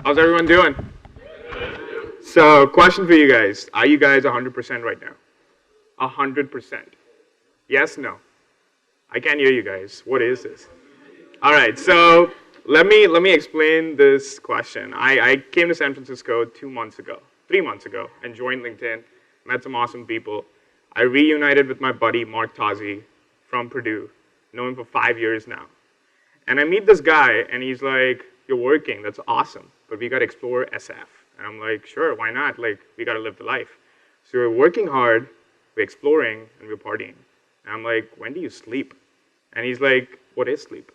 How's everyone doing? So, question for you guys. Are you guys 100% right now? 100%. Yes, no? I can't hear you guys. What is this? All right, so let me explain this question. I came to San Francisco 2 months ago, 3 months ago, and joined LinkedIn, met some awesome people. I reunited with my buddy Mark Tazi from Purdue, known him for 5 years now. And I meet this guy, and he's like, "You're working, that's awesome, but we gotta explore SF." And I'm like, "Sure, why not? Like, we gotta live the life." So we're working hard, we're exploring, and we're partying. And I'm like, "When do you sleep?" And he's like, "What is sleep?"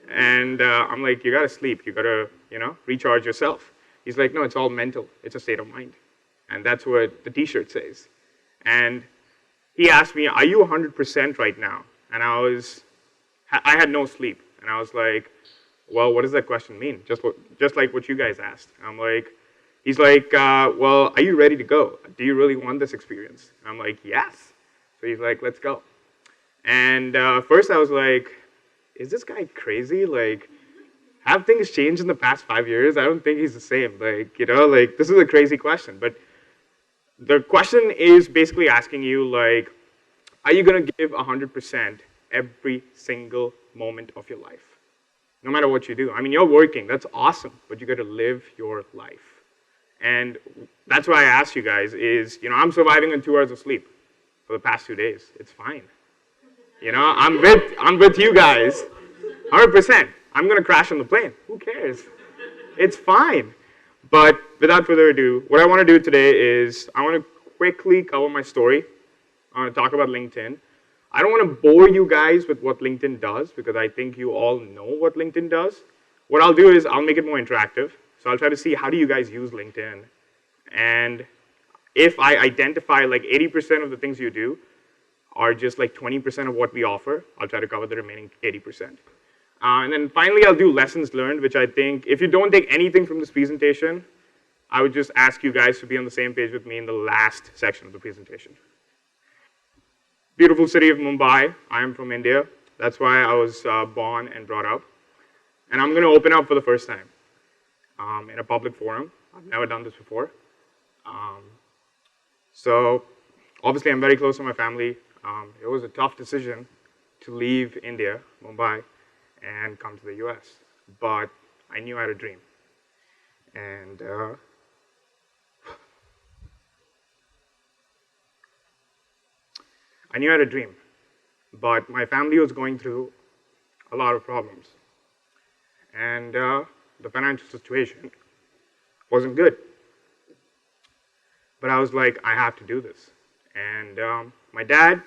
And I'm like, "You gotta sleep, you gotta, recharge yourself." He's like, "No, it's all mental, it's a state of mind." And that's what the t-shirt says. And he asked me, "Are you 100% right now?" And I had no sleep. And I was like, "Well, what does that question mean?" Just like what you guys asked. I'm like, he's like, "Well, are you ready to go? Do you really want this experience?" And I'm like, "Yes." So he's like, "Let's go." And first I was like, is this guy crazy? Like, have things changed in the past 5 years? I don't think he's the same. Like, this is a crazy question. But the question is basically asking you, like, are you going to give 100% every single moment of your life? No matter what you do. I mean, you're working, that's awesome, but you got to live your life. And that's why I asked you guys is, I'm surviving on 2 hours of sleep for the past 2 days. It's fine. I'm with you guys, 100%. I'm going to crash on the plane. Who cares? It's fine. But without further ado, what I want to do today is I want to quickly cover my story. I want to talk about LinkedIn. I don't want to bore you guys with what LinkedIn does because I think you all know what LinkedIn does. What I'll do is I'll make it more interactive. So I'll try to see how do you guys use LinkedIn. And if I identify like 80% of the things you do are just like 20% of what we offer, I'll try to cover the remaining 80%. And then finally, I'll do lessons learned, which I think if you don't take anything from this presentation, I would just ask you guys to be on the same page with me in the last section of the presentation. Beautiful city of Mumbai. I am from India. That's why I was born and brought up. And I'm going to open up for the first time in a public forum. I've never done this before. So obviously, I'm very close to my family. It was a tough decision to leave India, Mumbai, and come to the US. But I knew I had a dream. And I knew I had a dream. But my family was going through a lot of problems. And the financial situation wasn't good. But I was like, I have to do this. And my dad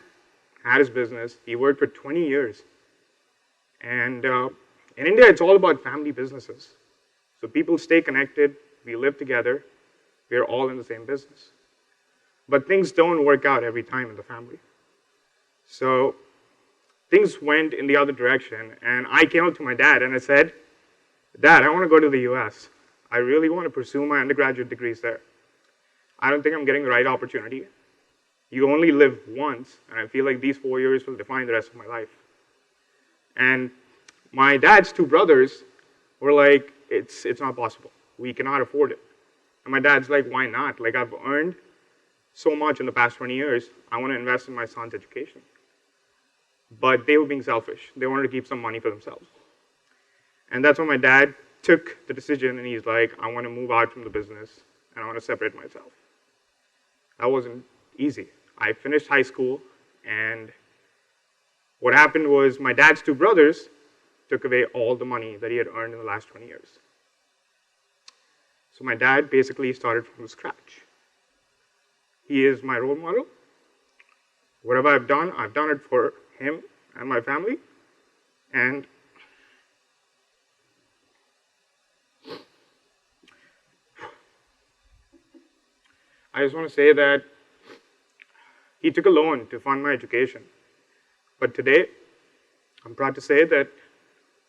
had his business. He worked for 20 years. And in India, it's all about family businesses. So people stay connected. We live together. We're all in the same business. But things don't work out every time in the family. So things went in the other direction. And I came up to my dad and I said, "Dad, I want to go to the US. I really want to pursue my undergraduate degrees there. I don't think I'm getting the right opportunity. You only live once, and I feel like these 4 years will define the rest of my life." And my dad's two brothers were like, it's not possible. We cannot afford it. And my dad's like, "Why not? Like, I've earned so much in the past 20 years. I want to invest in my son's education." But they were being selfish. They wanted to keep some money for themselves. And that's when my dad took the decision, and he's like, "I want to move out from the business, and I want to separate myself." That wasn't easy. I finished high school, and what happened was my dad's two brothers took away all the money that he had earned in the last 20 years. So my dad basically started from scratch. He is my role model. Whatever I've done it for him and my family. And I just want to say that he took a loan to fund my education. But today, I'm proud to say that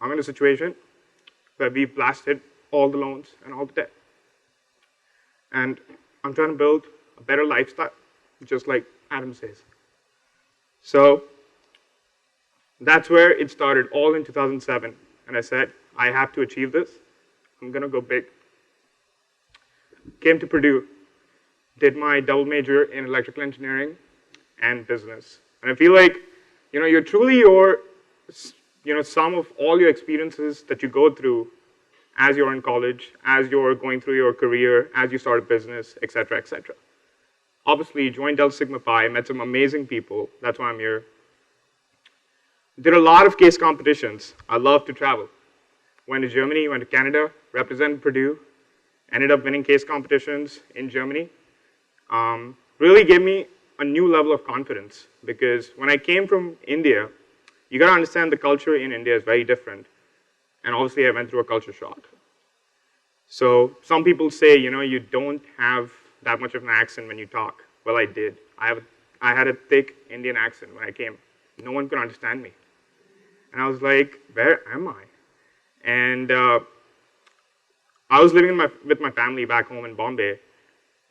I'm in a situation where we've blasted all the loans and all the debt. And I'm trying to build a better lifestyle, just like Adam says. So that's where it started, all in 2007. And I said, I have to achieve this. I'm going to go big. came to Purdue, did my double major in electrical engineering and business. And I feel like, you're truly your, sum of all your experiences that you go through as you're in college, as you're going through your career, as you start a business, et cetera, et cetera. Obviously, joined Delta Sigma Pi, met some amazing people. That's why I'm here. Did a lot of case competitions. I love to travel. Went to Germany, went to Canada, represented Purdue, ended up winning case competitions in Germany. Really gave me a new level of confidence because when I came from India, you gotta understand the culture in India is very different. And obviously I went through a culture shock. So some people say, you don't have that much of an accent when you talk. Well, I did. I had a thick Indian accent when I came. No one could understand me. And I was like, where am I? And I was living with my family back home in Bombay.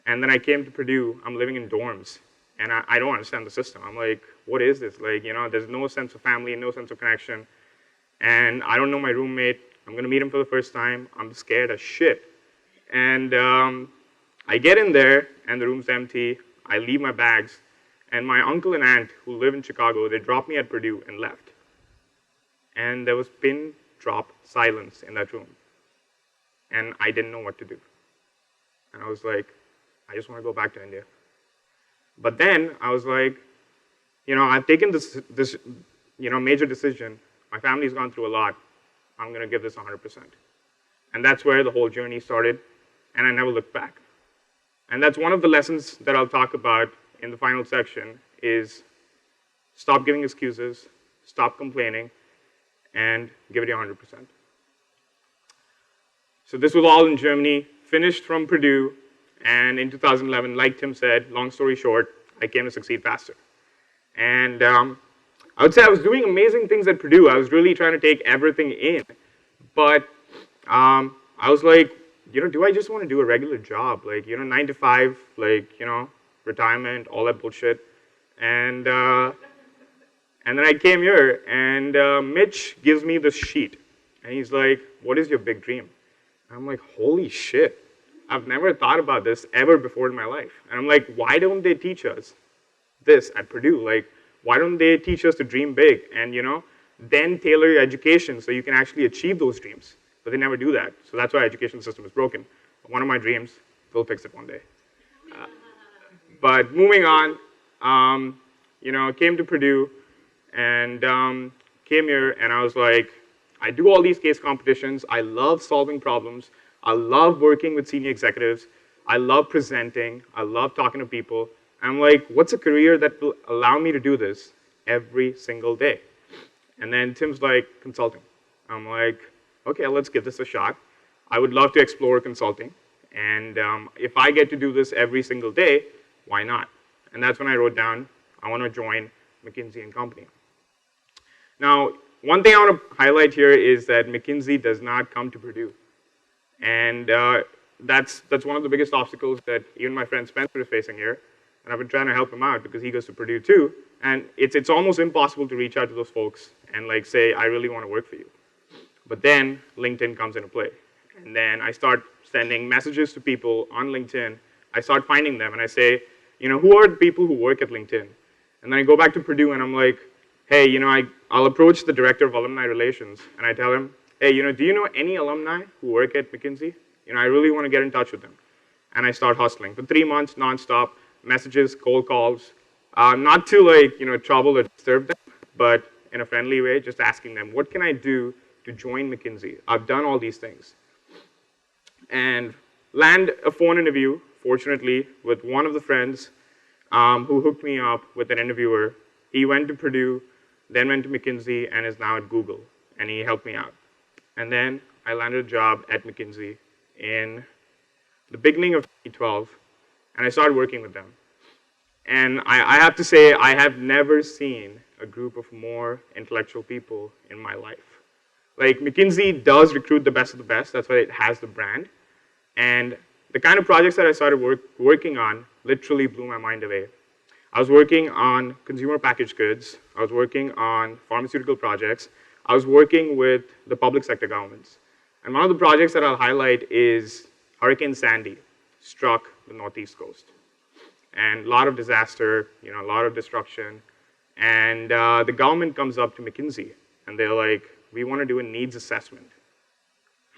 And then I came to Purdue. I'm living in dorms. And I don't understand the system. I'm like, what is this? Like, there's no sense of family, no sense of connection. And I don't know my roommate. I'm going to meet him for the first time. I'm scared as shit. And I get in there, and the room's empty. I leave my bags. And my uncle and aunt, who live in Chicago, they dropped me at Purdue and left. And there was pin drop silence in that room. And I didn't know what to do. And I was like, I just want to go back to India. But then I was like, I've taken this major decision. My family's gone through a lot. I'm going to give this 100%. And that's where the whole journey started, and I never looked back. And that's one of the lessons that I'll talk about in the final section is stop giving excuses, stop complaining, and give it your 100%. So this was all in Germany, finished from Purdue, and in 2011, like Tim said, long story short, I came to succeed faster. And I would say I was doing amazing things at Purdue. I was really trying to take everything in. But I was like, do I just want to do a regular job? Like, 9 to 5, like, retirement, all that bullshit. And then I came here, and Mitch gives me this sheet. And he's like, what is your big dream? And I'm like, holy shit. I've never thought about this ever before in my life. And I'm like, why don't they teach us this at Purdue? Like, why don't they teach us to dream big and, then tailor your education so you can actually achieve those dreams? But they never do that. So that's why our education system is broken. One of my dreams, we'll fix it one day. But moving on, came to Purdue and came here and I was like, I do all these case competitions. I love solving problems. I love working with senior executives. I love presenting. I love talking to people. I'm like, what's a career that will allow me to do this every single day? And then Tim's like, consulting. I'm like, okay, let's give this a shot. I would love to explore consulting. And if I get to do this every single day, why not? And that's when I wrote down, I want to join McKinsey & Company. Now, one thing I want to highlight here is that McKinsey does not come to Purdue. And that's one of the biggest obstacles that even my friend Spencer is facing here. And I've been trying to help him out because he goes to Purdue too. And it's almost impossible to reach out to those folks and like say, I really want to work for you. But then LinkedIn comes into play. And then I start sending messages to people on LinkedIn. I start finding them and I say, who are the people who work at LinkedIn? And then I go back to Purdue and I'm like, hey, I'll approach the director of alumni relations and I tell him, hey, do you know any alumni who work at McKinsey? I really want to get in touch with them. And I start hustling for 3 months, nonstop, messages, cold calls, not to trouble or disturb them, but in a friendly way, just asking them, what can I do to join McKinsey? I've done all these things. And land a phone interview, fortunately, with one of the friends who hooked me up with an interviewer. He went to Purdue, then went to McKinsey, and is now at Google. And he helped me out. And then I landed a job at McKinsey in the beginning of 2012, and I started working with them. And I have to say, I have never seen a group of more intellectual people in my life. Like, McKinsey does recruit the best of the best. That's why it has the brand. And the kind of projects that I started working on literally blew my mind away. I was working on consumer packaged goods. I was working on pharmaceutical projects. I was working with the public sector governments. And one of the projects that I'll highlight is Hurricane Sandy. struck the Northeast coast. And a lot of disaster, a lot of destruction. And the government comes up to McKinsey, and they're like, we want to do a needs assessment.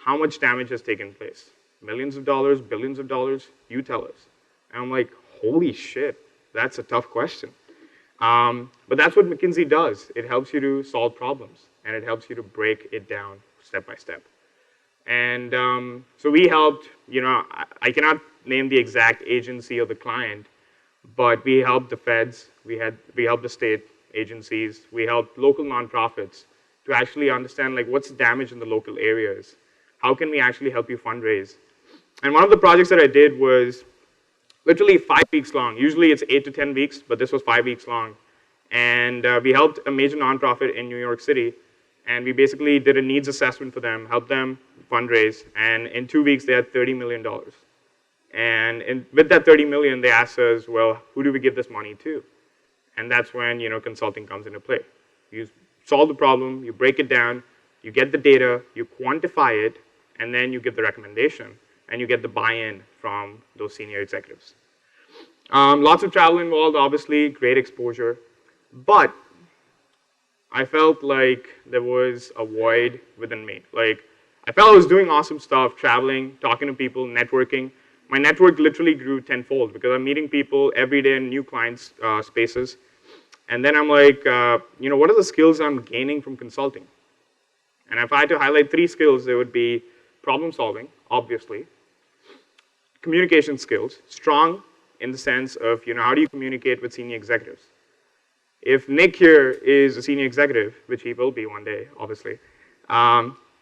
How much damage has taken place? Millions of dollars, billions of dollars? You tell us. And I'm like, holy shit, that's a tough question. But that's what McKinsey does. It helps you to solve problems, and it helps you to break it down step by step. And so we helped, I cannot name the exact agency or the client, but we helped the feds, we helped the state agencies, we helped local nonprofits to actually understand like what's the damage in the local areas. How can we actually help you fundraise? And one of the projects that I did was literally 5 weeks long. Usually it's 8 to 10 weeks, but this was 5 weeks long. And we helped a major nonprofit in New York City, and we basically did a needs assessment for them, helped them fundraise, and in 2 weeks they had $30 million. And with that $30 million, they asked us, well, who do we give this money to? And that's when consulting comes into play. You solve the problem, you break it down, you get the data, you quantify it, and then you give the recommendation, and you get the buy-in from those senior executives. Lots of travel involved, obviously, great exposure, but I felt like there was a void within me. Like, I felt I was doing awesome stuff, traveling, talking to people, networking. My network literally grew tenfold because I'm meeting people every day in new clients' spaces. And then I'm like, what are the skills I'm gaining from consulting? And if I had to highlight 3 skills, they would be problem solving, obviously, communication skills, strong in the sense of, how do you communicate with senior executives? If Nick here is a senior executive, which he will be one day, obviously,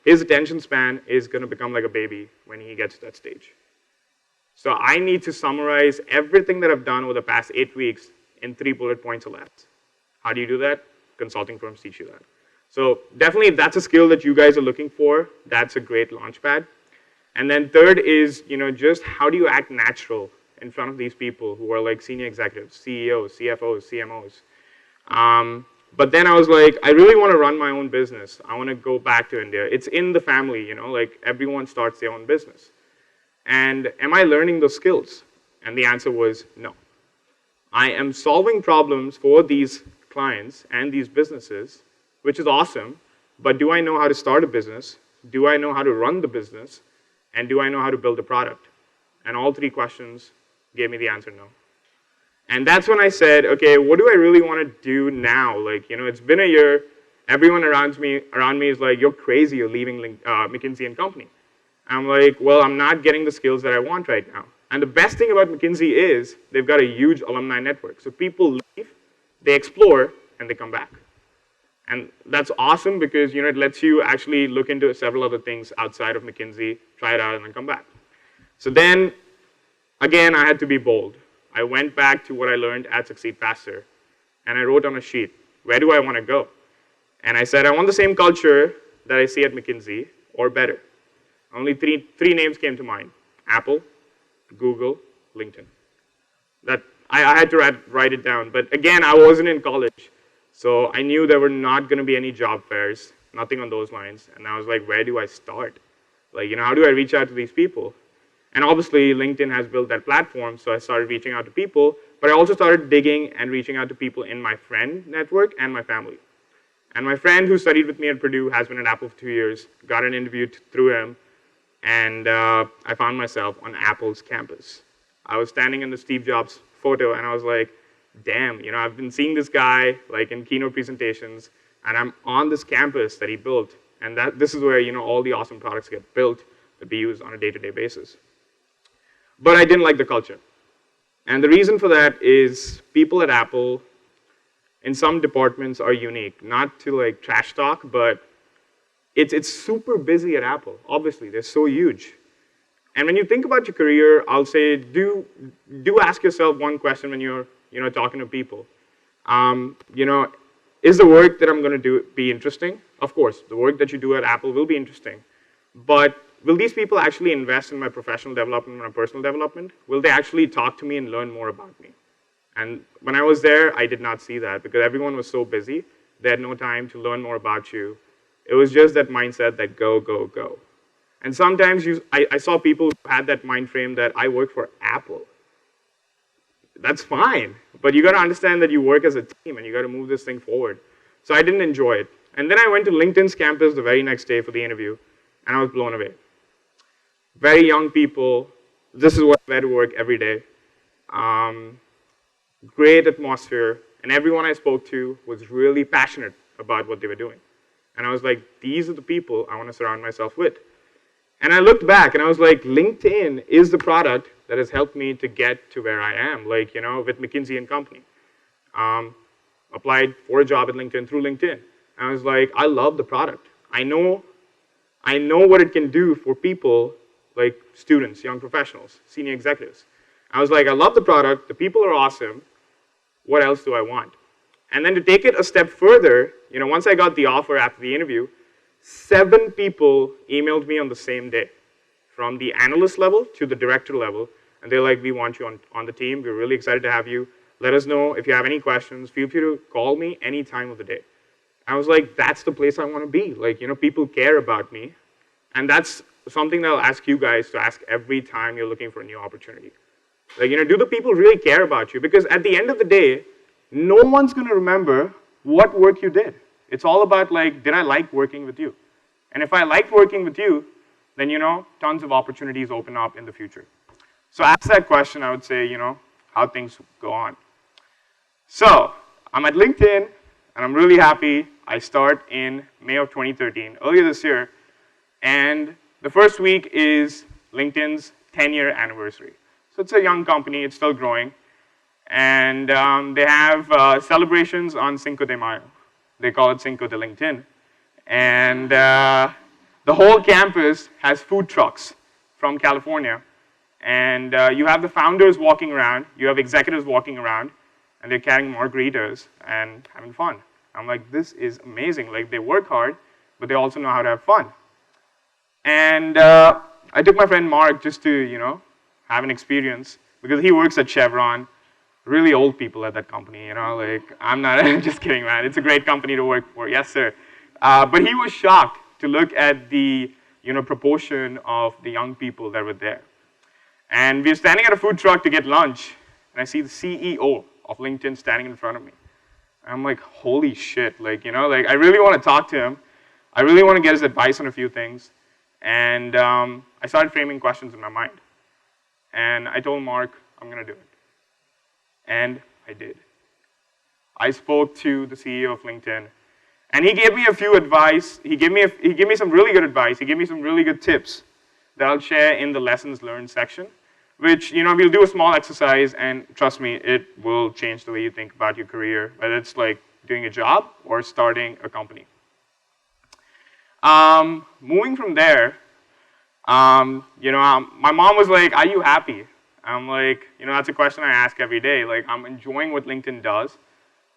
his attention span is going to become like a baby when he gets to that stage. So I need to summarize everything that I've done over the past 8 weeks in 3 bullet points or less. How do you do that? Consulting firms teach you that. So definitely if that's a skill that you guys are looking for, that's a great launch pad. And then third is, just how do you act natural in front of these people who are like senior executives, CEOs, CFOs, CMOs. But then I was like, I really want to run my own business. I want to go back to India. It's in the family, like everyone starts their own business. And am I learning those skills? And the answer was no. I am solving problems for these clients and these businesses, which is awesome, but do I know how to start a business? Do I know how to run the business? And do I know how to build a product? And all 3 questions gave me the answer no. And that's when I said, okay, what do I really want to do now? Like, it's been a year. Everyone around me is like, you're crazy, you're leaving McKinsey and Company. I'm like, well, I'm not getting the skills that I want right now. And the best thing about McKinsey is they've got a huge alumni network. So people leave, they explore, and they come back. And that's awesome because it lets you actually look into several other things outside of McKinsey, try it out, and then come back. So then, again, I had to be bold. I went back to what I learned at Succeed Faster, and I wrote on a sheet, where do I want to go? And I said, I want the same culture that I see at McKinsey, or better. Only three names came to mind: Apple, Google, LinkedIn. That I had to write it down. But again, I wasn't in college, so I knew there were not going to be any job fairs, nothing on those lines. And I was like, where do I start? Like, how do I reach out to these people? And obviously, LinkedIn has built that platform, so I started reaching out to people. But I also started digging and reaching out to people in my friend network and my family. And my friend who studied with me at Purdue has been at Apple for 2 years, got an interview through him, and I found myself on Apple's campus. I was standing in the Steve Jobs photo, and I was like, damn, I've been seeing this guy like in keynote presentations, and I'm on this campus that he built, and this is where all the awesome products get built that we use on a day-to-day basis. But I didn't like the culture. And the reason for that is people at Apple in some departments are unique. Not to like trash talk, but it's super busy at Apple. Obviously, they're so huge. And when you think about your career, I'll say do ask yourself one question when you're talking to people. Is the work that I'm going to do be interesting? Of course, the work that you do at Apple will be interesting. But will these people actually invest in my professional development and my personal development? Will they actually talk to me and learn more about me? And when I was there, I did not see that because everyone was so busy. They had no time to learn more about you. It was just that mindset that go, go, go. And sometimes I saw people who had that mind frame that I work for Apple. That's fine, but you got to understand that you work as a team and you got to move this thing forward. So I didn't enjoy it. And then I went to LinkedIn's campus the very next day for the interview, and I was blown away. Very young people. This is what I had to work every day. Great atmosphere, and everyone I spoke to was really passionate about what they were doing. And I was like, these are the people I want to surround myself with. And I looked back and I was like, LinkedIn is the product that has helped me to get to where I am, like, with McKinsey and Company. Applied for a job at LinkedIn through LinkedIn. And I was like, I love the product. I know what it can do for people like students, young professionals, senior executives. I was like, I love the product, the people are awesome, what else do I want? And then to take it a step further, once I got the offer after the interview, 7 people emailed me on the same day, from the analyst level to the director level, and they're like, we want you on the team, we're really excited to have you, let us know if you have any questions, feel free to call me any time of the day. I was like, that's the place I want to be, people care about me, and that's something that I'll ask you guys to ask every time you're looking for a new opportunity. Do the people really care about you? Because at the end of the day, no one's going to remember what work you did. It's all about, did I like working with you? And if I liked working with you, then, tons of opportunities open up in the future. So ask that question, I would say, how things go on. So I'm at LinkedIn, and I'm really happy. I start in May of 2013, earlier this year, and the first week is LinkedIn's 10-year anniversary. So it's a young company, it's still growing. And they have celebrations on Cinco de Mayo. They call it Cinco de LinkedIn. And the whole campus has food trucks from California. And you have the founders walking around, you have executives walking around, and they're carrying margaritas and having fun. I'm like, this is amazing. They work hard, but they also know how to have fun. And I took my friend Mark just to, have an experience, because he works at Chevron. Really old people at that company, I'm not, just kidding, man. It's a great company to work for, yes, sir. But he was shocked to look at the, proportion of the young people that were there. And we were standing at a food truck to get lunch, and I see the CEO of LinkedIn standing in front of me. I'm like, holy shit, I really want to talk to him. I really want to get his advice on a few things. And I started framing questions in my mind. And I told Mark, I'm going to do it. And I did. I spoke to the CEO of LinkedIn, and he gave me a few advice. He gave me some really good advice. He gave me some really good tips that I'll share in the lessons learned section, which, we'll do a small exercise, and trust me, it will change the way you think about your career, whether it's doing a job or starting a company. Moving from there, my mom was like, are you happy? I'm like, that's a question I ask every day. I'm enjoying what LinkedIn does.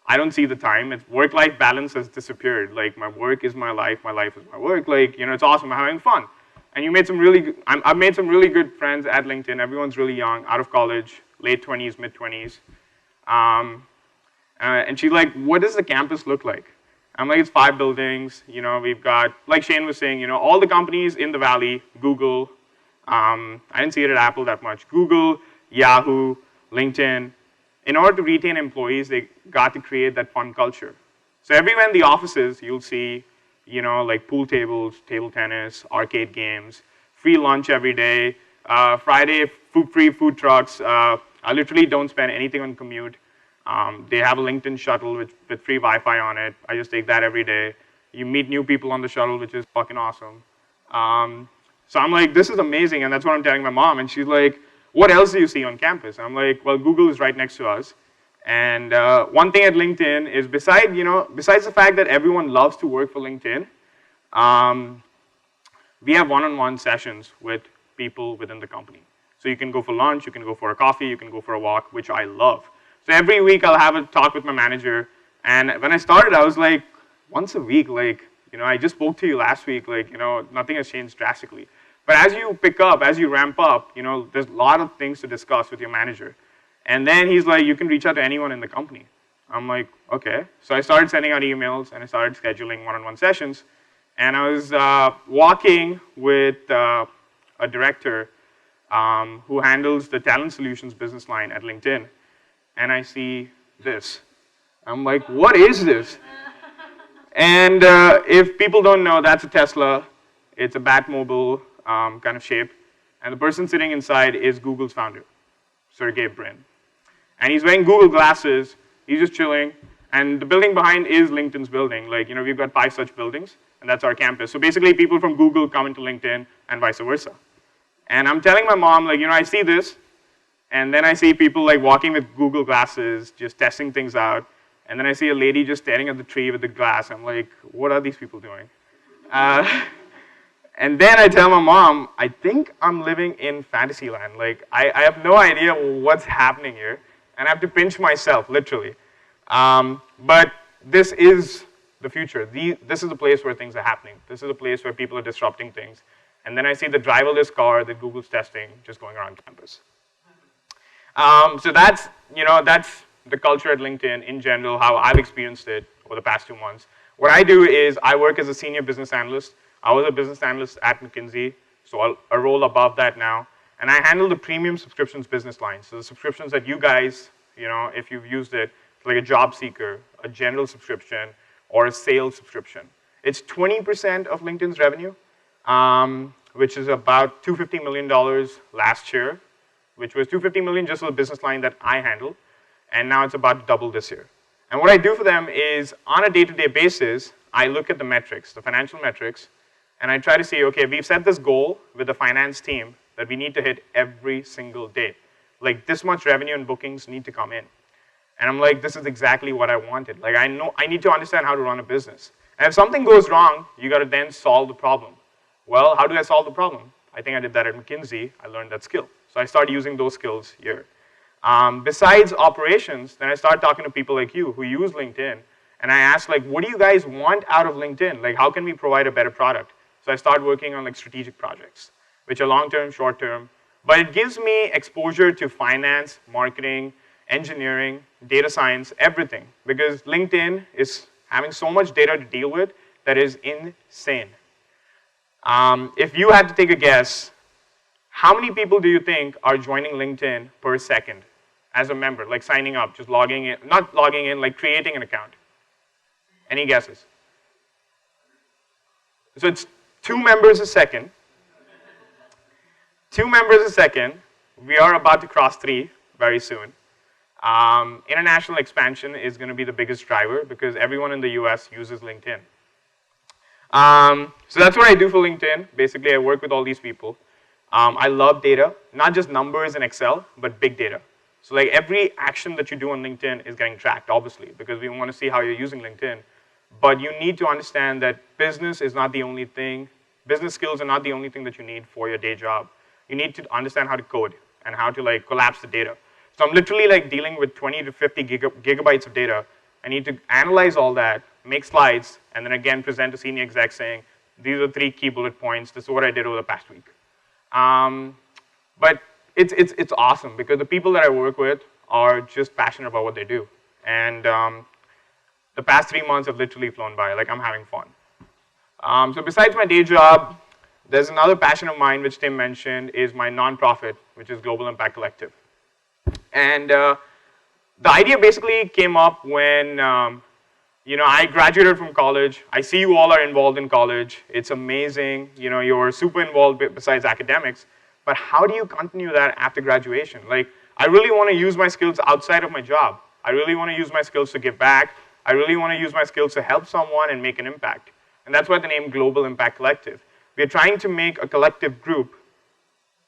I don't see the time. Work-life balance has disappeared. My work is my life is my work. It's awesome. I'm having fun. And I've made some really good friends at LinkedIn. Everyone's really young, out of college, late 20s, mid 20s. And she's like, what does the campus look like? I'm like, it's 5 buildings. We've got, like Shane was saying, all the companies in the Valley, Google. I didn't see it at Apple that much. Google, Yahoo, LinkedIn. In order to retain employees, they got to create that fun culture. So everywhere in the offices, you'll see, pool tables, table tennis, arcade games, free lunch every day, Friday, free food trucks. I literally don't spend anything on commute. They have a LinkedIn shuttle with free Wi-Fi on it. I just take that every day. You meet new people on the shuttle, which is fucking awesome. So I'm like, this is amazing, and that's what I'm telling my mom. And she's like, what else do you see on campus? I'm like, well, Google is right next to us. And one thing at LinkedIn is, besides the fact that everyone loves to work for LinkedIn, we have one-on-one sessions with people within the company. So you can go for lunch, you can go for a coffee, you can go for a walk, which I love. So every week I'll have a talk with my manager. And when I started, I was like, once a week, I just spoke to you last week, nothing has changed drastically. But as you pick up, as you ramp up, there's a lot of things to discuss with your manager. And then he's like, you can reach out to anyone in the company. I'm like, okay. So I started sending out emails, and I started scheduling one-on-one sessions. And I was walking with a director who handles the talent solutions business line at LinkedIn, and I see this. I'm like, what is this? And if people don't know, that's a Tesla. It's a Batmobile kind of shape. And the person sitting inside is Google's founder, Sergey Brin. And he's wearing Google glasses. He's just chilling. And the building behind is LinkedIn's building. Like, we've got 5 such buildings, and that's our campus. So basically, people from Google come into LinkedIn and vice versa. And I'm telling my mom, like, I see this, and then I see people like walking with Google glasses, just testing things out. And then I see a lady just staring at the tree with the glass. I'm like, what are these people doing? And then I tell my mom, I think I'm living in fantasy land. Like, I have no idea what's happening here. And I have to pinch myself, literally. But this is the future. This is the place where things are happening. This is the place where people are disrupting things. And then I see the driverless car that Google's testing just going around campus. So that's the culture at LinkedIn in general, how I've experienced it over the past 2 months. What I do is I work as a senior business analyst. I was a business analyst at McKinsey, so a role above that now. And I handle the premium subscriptions business line. So the subscriptions that you guys, if you've used it, like a job seeker, a general subscription, or a sales subscription. It's 20% of LinkedIn's revenue, which is about $250 million last year, which was $250 million just for the business line that I handle. And now it's about to double this year. And what I do for them is, on a day-to-day basis, I look at the metrics, the financial metrics, and I try to see, okay, we've set this goal with the finance team that we need to hit every single day. Like, this much revenue and bookings need to come in. And I'm like, this is exactly what I wanted. Like, I know I need to understand how to run a business. And if something goes wrong, you got to then solve the problem. Well, how do I solve the problem? I think I did that at McKinsey. I learned that skill. So I started using those skills here. Besides operations, then I started talking to people like you who use LinkedIn, and I asked, like, what do you guys want out of LinkedIn? Like, how can we provide a better product? So I started working on like strategic projects, which are long-term, short-term, but it gives me exposure to finance, marketing, engineering, data science, everything, because LinkedIn is having so much data to deal with that is insane. If you had to take a guess, how many people do you think are joining LinkedIn per second as a member, like signing up, just logging in, not logging in, like creating an account? Any guesses? So it's 2 members a second. 2 members a second. We are about to cross 3 very soon. International expansion is going to be the biggest driver because everyone in the US uses LinkedIn. So that's what I do for LinkedIn. Basically, I work with all these people. I love data, not just numbers in Excel, but big data. So like every action that you do on LinkedIn is getting tracked, obviously, because we want to see how you're using LinkedIn. But you need to understand that business is not the only thing. Business skills are not the only thing that you need for your day job. You need to understand how to code and how to like collapse the data. So I'm literally like dealing with 20 to 50 gigabytes of data. I need to analyze all that, make slides, and then again present to senior execs saying, these are 3 key bullet points. This is what I did over the past week. But it's awesome because the people that I work with are just passionate about what they do. And the past 3 months have literally flown by. Like, I'm having fun. So besides my day job, there's another passion of mine, which Tim mentioned, is my nonprofit, which is Global Impact Collective. And the idea basically came up when I graduated from college. I see you all are involved in college. It's amazing. You're super involved besides academics. But how do you continue that after graduation? Like, I really want to use my skills outside of my job. I really want to use my skills to give back. I really want to use my skills to help someone and make an impact. And that's why the name Global Impact Collective. We're trying to make a collective group.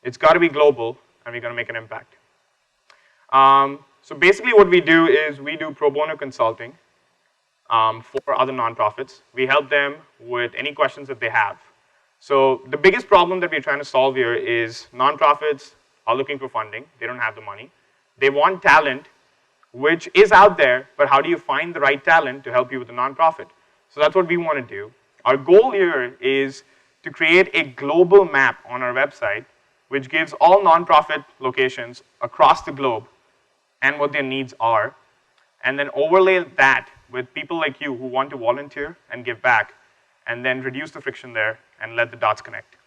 It's got to be global, and we're going to make an impact. So basically what we do is we do pro bono consulting for other nonprofits. We help them with any questions that they have. So the biggest problem that we're trying to solve here is nonprofits are looking for funding. They don't have the money. They want talent, which is out there, but how do you find the right talent to help you with the nonprofit? So that's what we want to do. Our goal here is to create a global map on our website, which gives all nonprofit locations across the globe and what their needs are, and then overlay that with people like you who want to volunteer and give back. and then reduce the friction there and let the dots connect.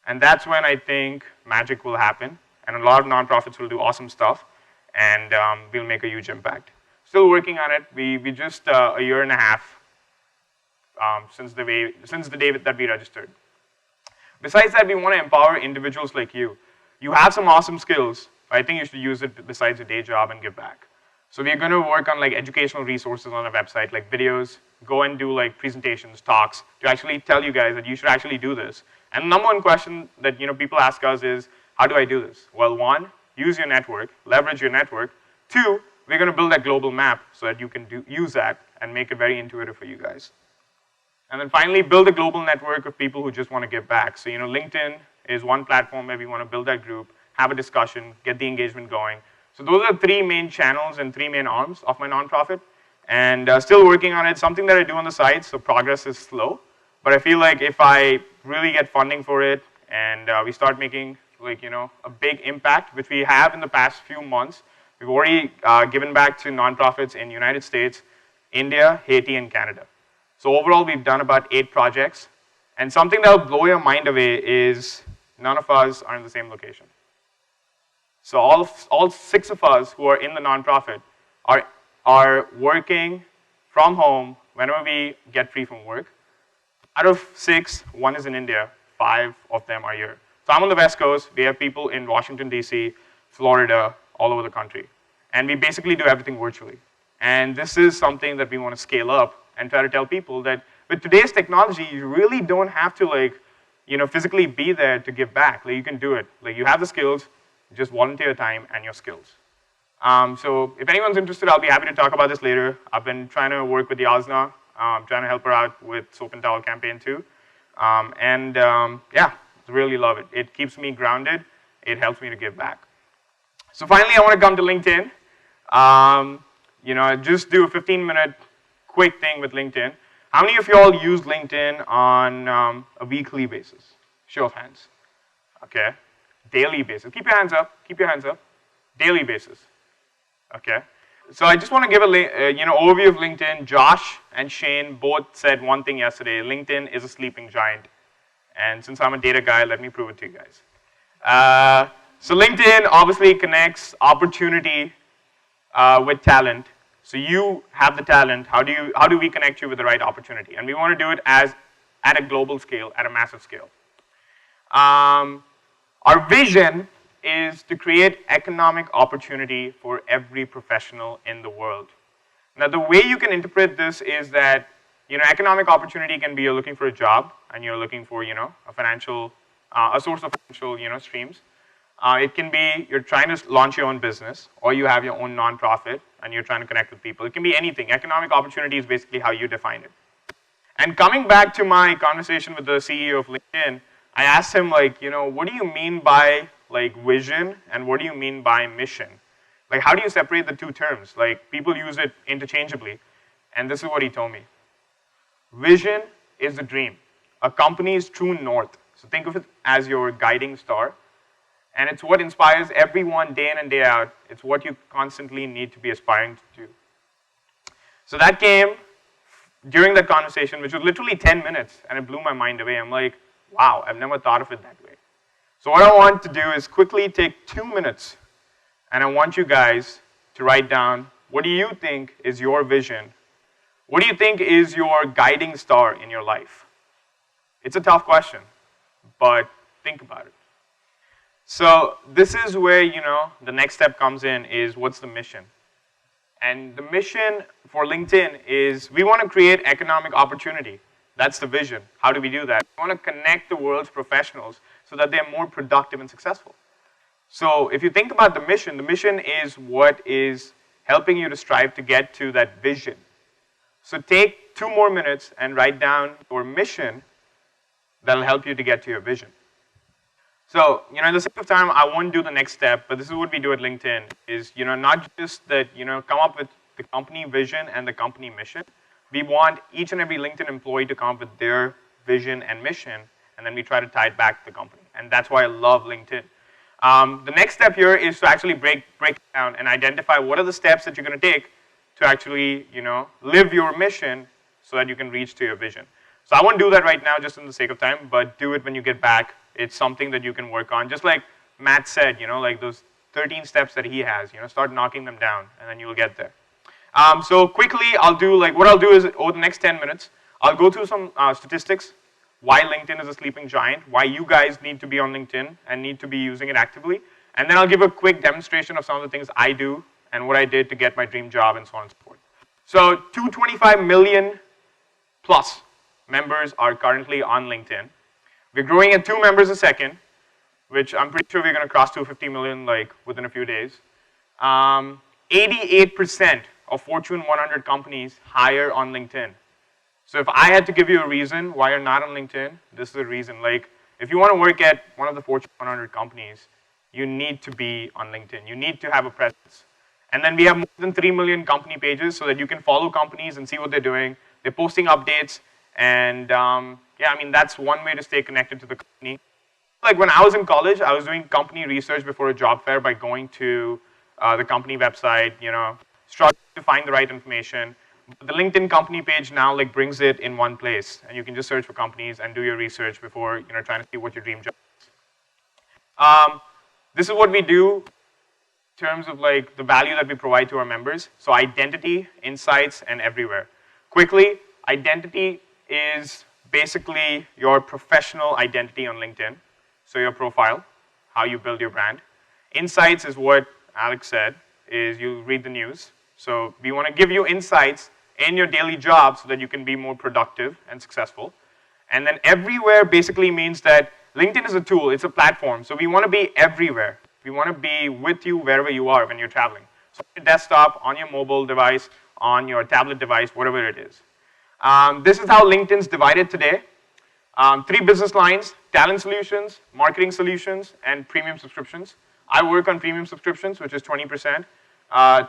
And that's when I think magic will happen, and a lot of nonprofits will do awesome stuff, and we'll make a huge impact. Still working on it. We just a year and a half since the day that we registered. Besides that, we want to empower individuals like you. You have some awesome skills. I think you should use it besides your day job and give back. So we're going to work on like educational resources on our website, like videos, go and do like presentations, talks, to actually tell you guys that you should actually do this. And the number one question that people ask us is, how do I do this? Well, one, use your network, leverage your network. Two, we're going to build that global map so that you can use that and make it very intuitive for you guys. And then finally, build a global network of people who just want to give back. So LinkedIn is one platform where we want to build that group, have a discussion, get the engagement going. So those are three main channels and three main arms of my nonprofit. And still working on it, something that I do on the side, so progress is slow. But I feel like if I really get funding for it and we start making a big impact, which we have in the past few months, we've already given back to nonprofits in United States, India, Haiti, and Canada. So overall, we've done about 8 projects. And something that will blow your mind away is none of us are in the same location. So all 6 of us who are in the nonprofit are working from home whenever we get free from work. Out of 6, 1 is in India, 5 of them are here. So I'm on the West Coast. We have people in Washington, D.C., Florida, all over the country. And we basically do everything virtually. And this is something that we want to scale up and try to tell people that with today's technology, you really don't have to physically be there to give back. Like, you can do it. Like, you have the skills, just volunteer your time and your skills. So if anyone's interested, I'll be happy to talk about this later. I've been trying to work with Yasna, trying to help her out with Soap and Towel campaign too. Yeah, really love it. It keeps me grounded. It helps me to give back. So finally, I want to come to LinkedIn. Just do a 15-minute quick thing with LinkedIn. How many of you all use LinkedIn on a weekly basis? Show of hands. Okay. Daily basis. Keep your hands up. Keep your hands up. Daily basis. Okay. So I just want to give a overview of LinkedIn. Josh and Shane both said one thing yesterday. LinkedIn is a sleeping giant. And since I'm a data guy, let me prove it to you guys. So LinkedIn obviously connects opportunity with talent. So you have the talent. How do we connect you with the right opportunity? And we want to do it at a global scale, at a massive scale. Our vision is to create economic opportunity for every professional in the world. Now, the way you can interpret this is that economic opportunity can be you're looking for a job and you're looking for a source of financial streams. It can be you're trying to launch your own business, or you have your own nonprofit and you're trying to connect with people. It can be anything. Economic opportunity is basically how you define it. And coming back to my conversation with the CEO of LinkedIn, I asked him, what do you mean by vision and what do you mean by mission? How do you separate the two terms? People use it interchangeably. And this is what he told me. Vision is the dream, a company's true north. So think of it as your guiding star. And it's what inspires everyone day in and day out. It's what you constantly need to be aspiring to do. So that came during that conversation, which was literally 10 minutes, and it blew my mind away. I'm like, wow, I've never thought of it that way. So what I want to do is quickly take 2 minutes, and I want you guys to write down, what do you think is your vision? What do you think is your guiding star in your life? It's a tough question, but think about it. So this is where, the next step comes in is what's the mission? And the mission for LinkedIn is we want to create economic opportunity. That's the vision. How do we do that? We want to connect the world's professionals so that they're more productive and successful. So if you think about the mission is what is helping you to strive to get to that vision. So take 2 more minutes and write down your mission that'll help you to get to your vision. So, in the sake of time, I won't do the next step, but this is what we do at LinkedIn is, not just that, come up with the company vision and the company mission. We want each and every LinkedIn employee to come up with their vision and mission, and then we try to tie it back to the company. And that's why I love LinkedIn. The next step here is to actually break it down and identify what are the steps that you're going to take to actually, live your mission so that you can reach to your vision. So I won't do that right now just in the sake of time, but do it when you get back. It's something that you can work on. Just like Matt said, like those 13 steps that he has, start knocking them down and then you'll get there. So quickly, what I'll do is over the next 10 minutes, I'll go through some statistics, why LinkedIn is a sleeping giant, why you guys need to be on LinkedIn and need to be using it actively. And then I'll give a quick demonstration of some of the things I do and what I did to get my dream job and so on and so forth. So 225 million plus members are currently on LinkedIn. We're growing at 2 members a second, which I'm pretty sure we're going to cross 250 million within a few days. 88% of Fortune 100 companies hire on LinkedIn. So if I had to give you a reason why you're not on LinkedIn, this is the reason. If you want to work at one of the Fortune 100 companies, you need to be on LinkedIn. You need to have a presence. And then we have more than 3 million company pages so that you can follow companies and see what they're doing. They're posting updates. And that's one way to stay connected to the company. When I was in college, I was doing company research before a job fair by going to the company website, struggling to find the right information. The LinkedIn company page now brings it in one place, and you can just search for companies and do your research before trying to see what your dream job is. This is what we do in terms of the value that we provide to our members. So identity, insights, and everywhere. Quickly, identity is basically your professional identity on LinkedIn. So your profile, how you build your brand. Insights is what Alex said, is you read the news. So we want to give you insights in your daily job so that you can be more productive and successful. And then everywhere basically means that LinkedIn is a tool, it's a platform. So we want to be everywhere. We want to be with you wherever you are when you're traveling. So on your desktop, on your mobile device, on your tablet device, whatever it is. This is how LinkedIn's divided today. 3 business lines: talent solutions, marketing solutions, and premium subscriptions. I work on premium subscriptions, which is 20%.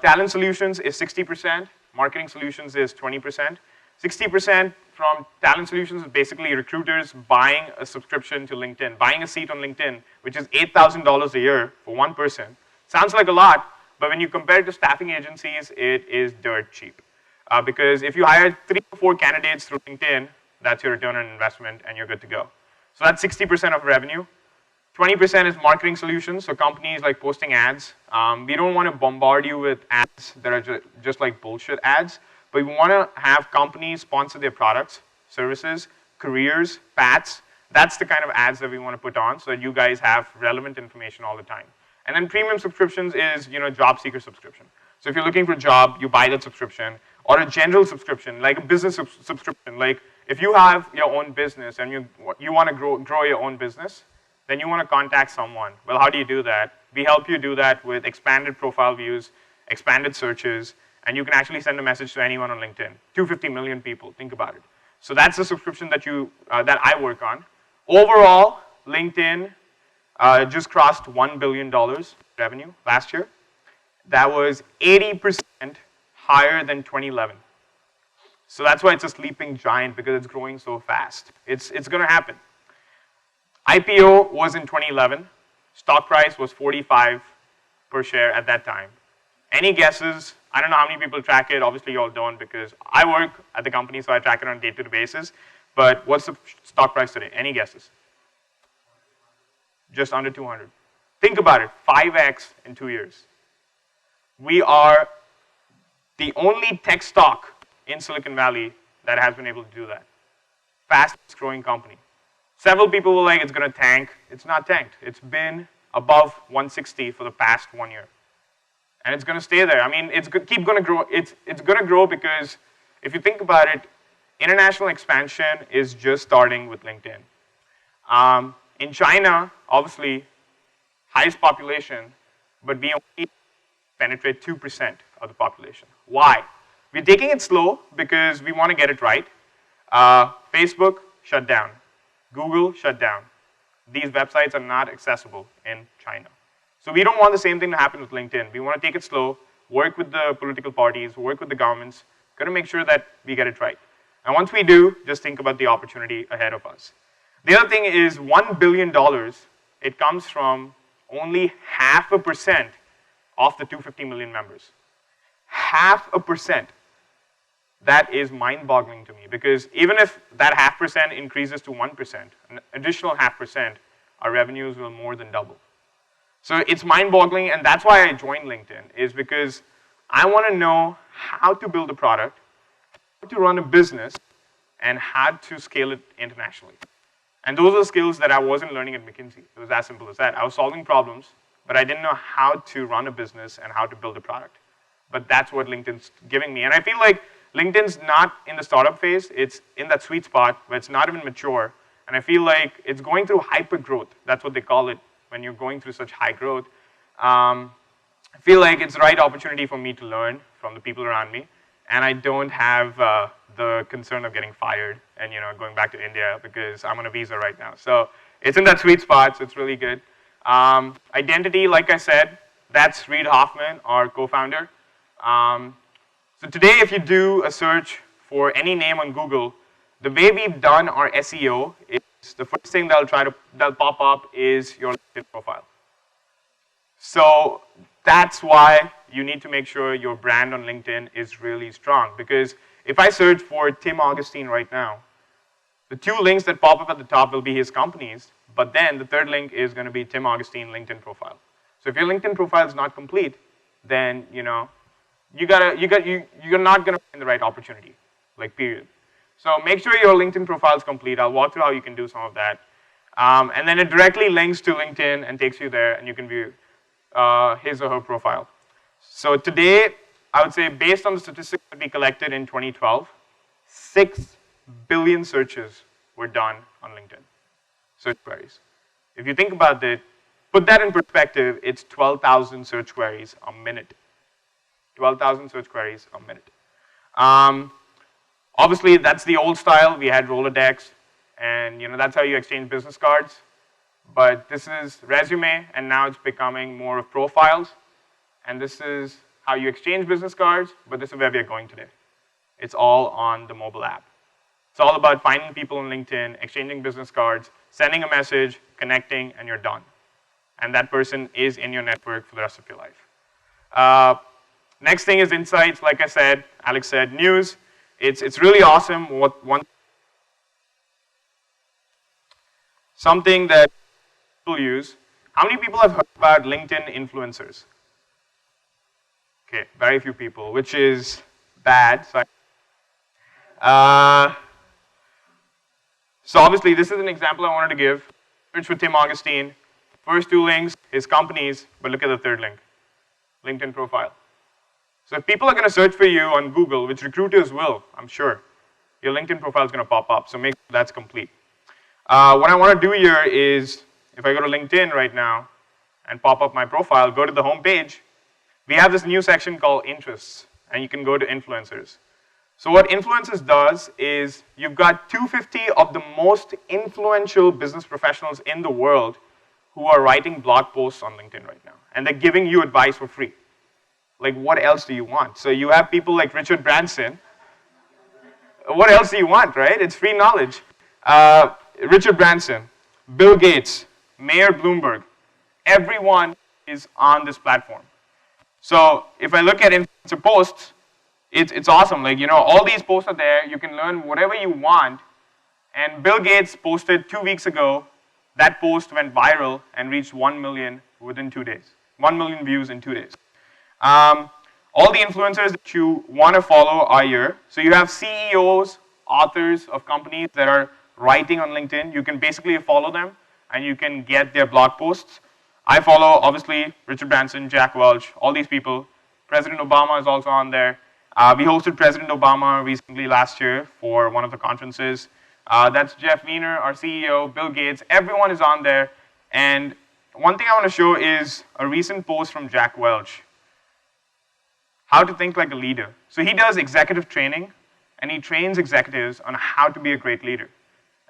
Talent solutions is 60%. Marketing solutions is 20%. 60% from talent solutions is basically recruiters buying a subscription to LinkedIn, buying a seat on LinkedIn, which is $8,000 a year for one person. Sounds like a lot, but when you compare it to staffing agencies, it is dirt cheap. Because if you hire 3 or 4 candidates through LinkedIn, that's your return on investment, and you're good to go. So that's 60% of revenue. 20% is marketing solutions, so companies posting ads. We don't want to bombard you with ads that are just like bullshit ads, but we want to have companies sponsor their products, services, careers, paths. That's the kind of ads that we want to put on so that you guys have relevant information all the time. And then premium subscriptions is job seeker subscription. So if you're looking for a job, you buy that subscription, or a general subscription, like a business subscription. If you have your own business and you want to grow your own business, then you want to contact someone. Well, how do you do that? We help you do that with expanded profile views, expanded searches, and you can actually send a message to anyone on LinkedIn. 250 million people, think about it. So that's the subscription that I work on. Overall, LinkedIn just crossed $1 billion revenue last year. That was 80% higher than 2011. So that's why it's a sleeping giant, because it's growing so fast. It's going to happen. IPO was in 2011. Stock price was 45 per share at that time. Any guesses? I don't know how many people track it. Obviously, you all don't, because I work at the company, so I track it on a day-to-day basis. But what's the stock price today? Any guesses? Just under 200. Think about it, 5x in 2 years. We are the only tech stock in Silicon Valley that has been able to do that. Fastest growing company. Several people were like, it's going to tank. It's not tanked. It's been above 160 for the past 1 year. And it's going to stay there. I mean, it's going to grow. It's going to grow because if you think about it, international expansion is just starting with LinkedIn. In China, obviously, highest population, but we only penetrate 2% of the population. Why? We're taking it slow because we want to get it right. Facebook shut down. Google shut down. These websites are not accessible in China. So we don't want the same thing to happen with LinkedIn. We want to take it slow, work with the political parties, work with the governments, got to make sure that we get it right. And once we do, just think about the opportunity ahead of us. The other thing is $1 billion, it comes from only 0.5% of the 250 million members. 0.5%. That is mind-boggling to me, because even if that 0.5% increases to 1%, an additional 0.5%, our revenues will more than double. So it's mind-boggling, and that's why I joined LinkedIn, is because I want to know how to build a product, how to run a business, and how to scale it internationally. And those are the skills that I wasn't learning at McKinsey. It was as simple as that. I was solving problems, but I didn't know how to run a business and how to build a product. But that's what LinkedIn's giving me. And I feel like LinkedIn's not in the startup phase. It's in that sweet spot where it's not even mature. And I feel like it's going through hyper growth. That's what they call it when you're going through such high growth. I feel like it's the right opportunity for me to learn from the people around me. And I don't have the concern of getting fired and going back to India because I'm on a visa right now. So it's in that sweet spot, so it's really good. Identity, like I said, that's Reid Hoffman, our co-founder. So today, if you do a search for any name on Google, the way we've done our SEO is the first thing that'll pop up is your LinkedIn profile. So that's why you need to make sure your brand on LinkedIn is really strong. Because if I search for Tim Augustine right now, the 2 links that pop up at the top will be his companies, but then the 3rd link is going to be Tim Augustine LinkedIn profile. So if your LinkedIn profile is not complete, then you're not going to find the right opportunity, like period. So make sure your LinkedIn profile is complete. I'll walk through how you can do some of that. And then it directly links to LinkedIn and takes you there, and you can view his or her profile. So today, I would say based on the statistics that we collected in 2012, 6 billion searches were done on LinkedIn, search queries. If you think about it, put that in perspective, it's 12,000 search queries a minute. 12,000 search queries a minute. Obviously, that's the old style. We had Rolodex, and that's how you exchange business cards. But this is resume, and now it's becoming more of profiles. And this is how you exchange business cards, but this is where we are going today. It's all on the mobile app. It's all about finding people on LinkedIn, exchanging business cards, sending a message, connecting, and you're done. And that person is in your network for the rest of your life. Next thing is insights. Like I said, Alex said, news. It's really awesome. Something that people use. How many people have heard about LinkedIn influencers? Okay, very few people, which is bad. So obviously, this is an example I wanted to give. Search for Tim Augustine. First 2 links, his companies, but look at the 3rd link, LinkedIn profile. So if people are going to search for you on Google, which recruiters will, I'm sure, your LinkedIn profile is going to pop up. So make sure that's complete. What I want to do here is, if I go to LinkedIn right now and pop up my profile, go to the home page, we have this new section called interests, and you can go to influencers. So what influencers does is you've got 250 of the most influential business professionals in the world who are writing blog posts on LinkedIn right now. And they're giving you advice for free. Like, what else do you want? So you have people like Richard Branson. What else do you want, right? It's free knowledge. Richard Branson, Bill Gates, Mayor Bloomberg, everyone is on this platform. So if I look at influencer posts, it's awesome. Like, all these posts are there. You can learn whatever you want. And Bill Gates posted 2 weeks ago. That post went viral and reached 1 million within 2 days. 1 million views in 2 days. All the influencers that you want to follow are here. So you have CEOs, authors of companies that are writing on LinkedIn. You can basically follow them, and you can get their blog posts. I follow, obviously, Richard Branson, Jack Welch, all these people. President Obama is also on there. We hosted President Obama recently last year for one of the conferences. That's Jeff Weiner, our CEO, Bill Gates. Everyone is on there. And one thing I want to show is a recent post from Jack Welch. How to think like a leader. So he does executive training, and he trains executives on how to be a great leader.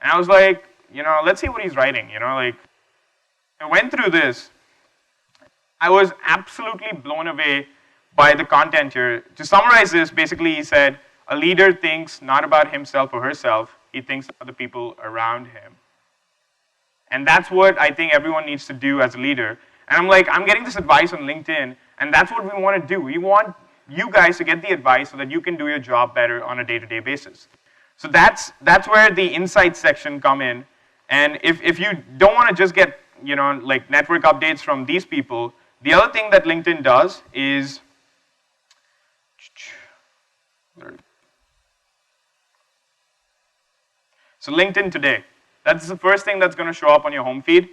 And I was like, let's see what he's writing. Like, I went through this. I was absolutely blown away by the content here. To summarize this, basically he said, a leader thinks not about himself or herself, he thinks about the people around him. And that's what I think everyone needs to do as a leader. And I'm like, I'm getting this advice on LinkedIn, and that's what we want to do. We want you guys to get the advice so that you can do your job better on a day-to-day basis. So that's where the insights section come in. And if you don't want to just get like network updates from these people, the other thing that LinkedIn does is so LinkedIn Today. That's the first thing that's going to show up on your home feed.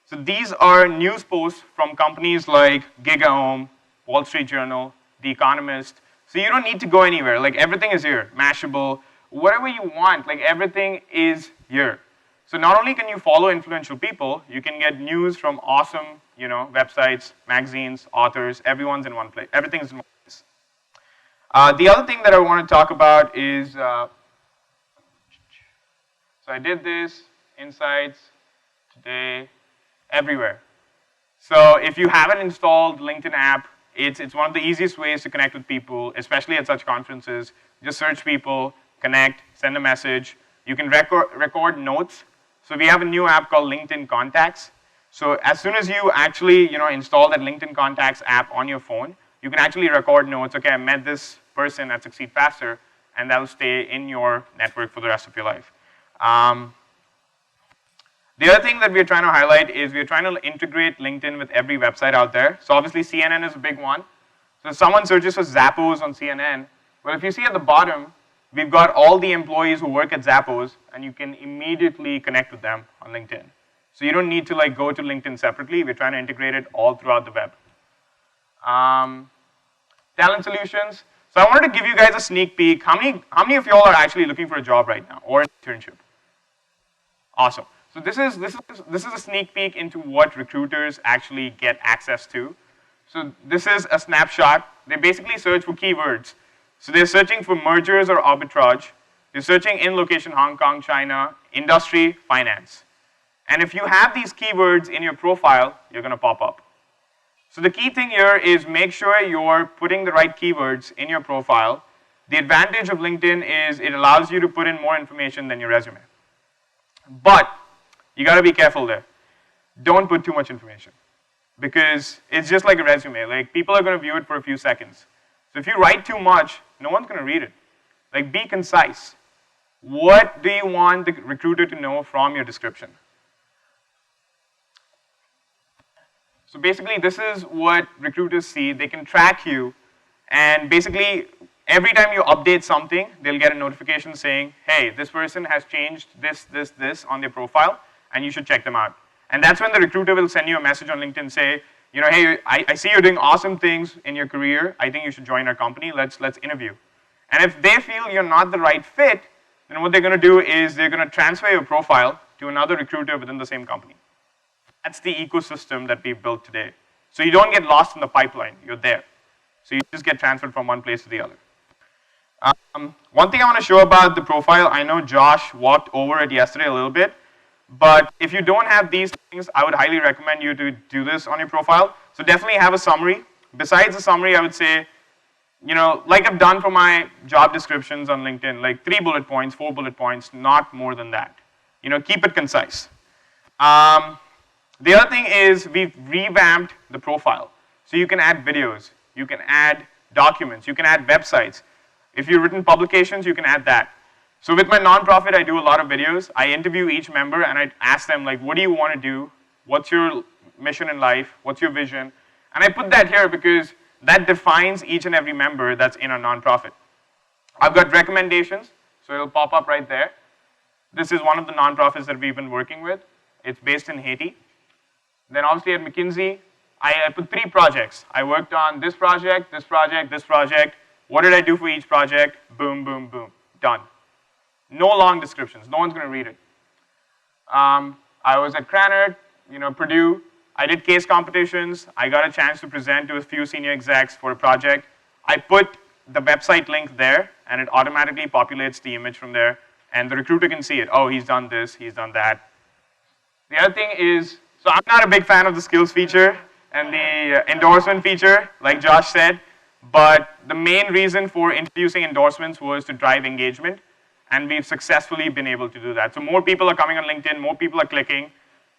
So these are news posts from companies like GigaOM, Wall Street Journal, The Economist. So you don't need to go anywhere. Like everything is here. Mashable, whatever you want, like everything is here. So not only can you follow influential people, you can get news from awesome, websites, magazines, authors. Everyone's in one place. Everything's in one place. The other thing that I want to talk about is, so I did this, insights, today, everywhere. So if you haven't installed LinkedIn app, it's one of the easiest ways to connect with people, especially at such conferences. Just search people, connect, send a message. You can record notes. So we have a new app called LinkedIn Contacts. So as soon as you actually install that LinkedIn Contacts app on your phone, you can actually record notes. Okay, I met this person at Succeed Faster, and that will stay in your network for the rest of your life. The other thing that we're trying to highlight is we're trying to integrate LinkedIn with every website out there. So obviously CNN is a big one. So if someone searches for Zappos on CNN, well, if you see at the bottom, we've got all the employees who work at Zappos, and you can immediately connect with them on LinkedIn. So you don't need to go to LinkedIn separately. We're trying to integrate it all throughout the web. Talent solutions. So I wanted to give you guys a sneak peek. How many of y'all are actually looking for a job right now or an internship? Awesome. So this is a sneak peek into what recruiters actually get access to. So this is a snapshot. They basically search for keywords. So they're searching for mergers or arbitrage. They're searching in location Hong Kong, China, industry, finance. And if you have these keywords in your profile, you're going to pop up. So the key thing here is make sure you're putting the right keywords in your profile. The advantage of LinkedIn is it allows you to put in more information than your resume. But you got to be careful there. Don't put too much information because it's just like a resume. Like people are going to view it for a few seconds. So if you write too much, no one's going to read it. Like be concise. What do you want the recruiter to know from your description? So basically this is what recruiters see. They can track you, and basically every time you update something, they'll get a notification saying, hey, this person has changed this on their profile, and you should check them out. And that's when the recruiter will send you a message on LinkedIn and say, hey, I see you're doing awesome things in your career. I think you should join our company. Let's interview. And if they feel you're not the right fit, then what they're going to do is they're going to transfer your profile to another recruiter within the same company. That's the ecosystem that we've built today. So you don't get lost in the pipeline. You're there. So you just get transferred from one place to the other. One thing I want to show about the profile, I know Josh walked over it yesterday a little bit, but if you don't have these things, I would highly recommend you to do this on your profile. So definitely have a summary. Besides the summary, I would say, like I've done for my job descriptions on LinkedIn, like 3 bullet points, 4 bullet points, not more than that. Keep it concise. The other thing is we've revamped the profile. So you can add videos, you can add documents, you can add websites. If you've written publications, you can add that. So with my nonprofit, I do a lot of videos. I interview each member and I ask them, what do you want to do? What's your mission in life? What's your vision? And I put that here because that defines each and every member that's in our nonprofit. I've got recommendations, so it'll pop up right there. This is one of the nonprofits that we've been working with. It's based in Haiti. Then obviously at McKinsey, I put 3 projects. I worked on this project, this project, this project. What did I do for each project? Boom, boom, boom. Done. No long descriptions. No one's going to read it. I was at Cranard, Purdue. I did case competitions. I got a chance to present to a few senior execs for a project. I put the website link there, and it automatically populates the image from there, and the recruiter can see it. Oh, he's done this, he's done that. The other thing is, so I'm not a big fan of the skills feature and the endorsement feature, like Josh said, but the main reason for introducing endorsements was to drive engagement, and we've successfully been able to do that. So more people are coming on LinkedIn, more people are clicking.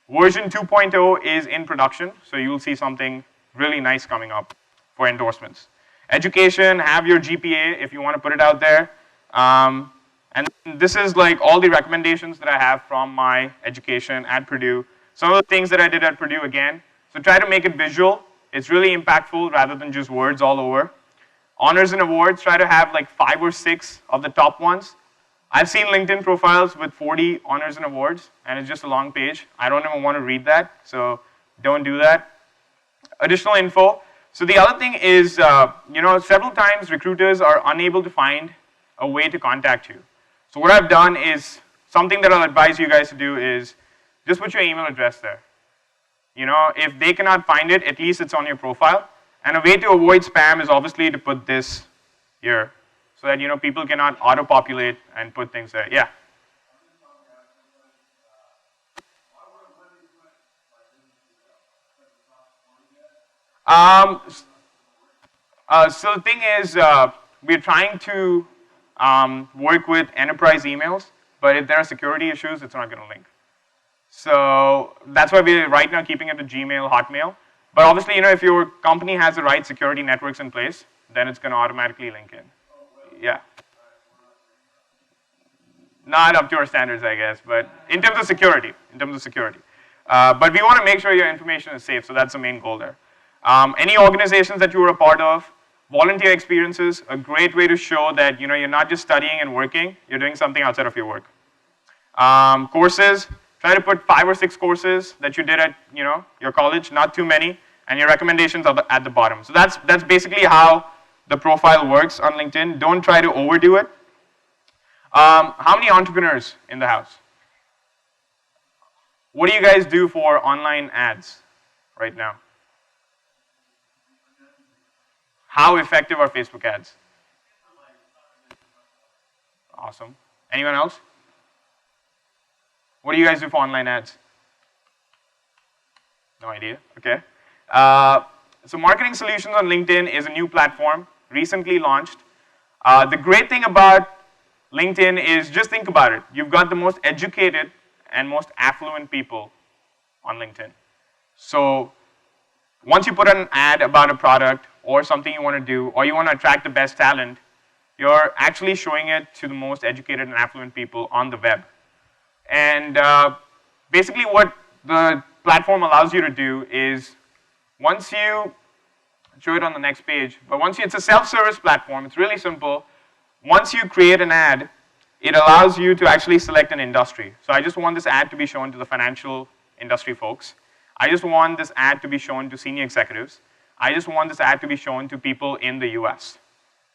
Version 2.0 is in production, so you'll see something really nice coming up for endorsements. Education, have your GPA if you want to put it out there. And this is like all the recommendations that I have from my education at Purdue. Some of the things that I did at Purdue again. So try to make it visual. It's really impactful rather than just words all over. Honors and awards, try to have like 5 or 6 of the top ones. I've seen LinkedIn profiles with 40 honors and awards, and it's just a long page. I don't even want to read that, so don't do that. Additional info. So the other thing is, several times recruiters are unable to find a way to contact you. So what I've done is, something that I'll advise you guys to do is, just put your email address there. If they cannot find it, at least it's on your profile. And a way to avoid spam is obviously to put this here, so that people cannot auto-populate and put things there. Yeah. So the thing is, we're trying to work with enterprise emails, but if there are security issues, it's not going to link. So that's why we're right now keeping it to Gmail, Hotmail. But obviously, if your company has the right security networks in place, then it's going to automatically link in. Yeah. Not up to our standards, I guess, but in terms of security, but we want to make sure your information is safe, so that's the main goal there. Any organizations that you were a part of, volunteer experiences, a great way to show that you're not just studying and working, you're doing something outside of your work. Courses, try to put 5 or 6 courses that you did at your college, not too many, and your recommendations are at the bottom. So that's basically how the profile works on LinkedIn. Don't try to overdo it. How many entrepreneurs in the house? What do you guys do for online ads right now? How effective are Facebook ads? Awesome. Anyone else? What do you guys do for online ads? No idea. Okay. So Marketing Solutions on LinkedIn is a new platform, recently launched. The great thing about LinkedIn is, just think about it. You've got the most educated and most affluent people on LinkedIn. So once you put an ad about a product or something you want to do, or you want to attract the best talent, you're actually showing it to the most educated and affluent people on the web. And basically what the platform allows you to do is, once you show it on the next page, but it's a self-service platform, it's really simple. Once you create an ad, it allows you to actually select an industry. So I just want this ad to be shown to the financial industry folks. I just want this ad to be shown to senior executives. I just want this ad to be shown to people in the US.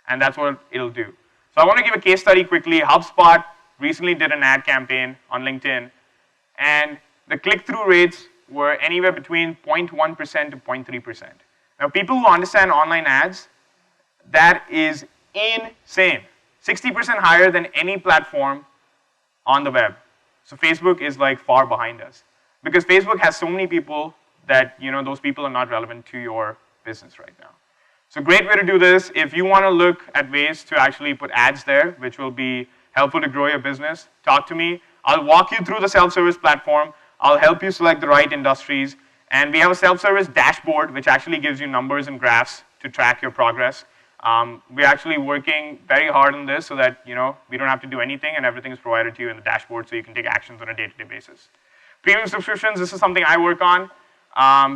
And that's what it'll do. So I want to give a case study quickly. HubSpot recently did an ad campaign on LinkedIn, and the click-through rates were anywhere between 0.1% to 0.3%. Now, people who understand online ads, that is insane. 60% higher than any platform on the web. So Facebook is like far behind us, because Facebook has so many people that those people are not relevant to your business right now. So great way to do this. If you want to look at ways to actually put ads there, which will be helpful to grow your business, talk to me. I'll walk you through the self-service platform. I'll help you select the right industries. And we have a self-service dashboard, which actually gives you numbers and graphs to track your progress. We're actually working very hard on this so that we don't have to do anything, and everything is provided to you in the dashboard so you can take actions on a day-to-day basis. Premium subscriptions, this is something I work on.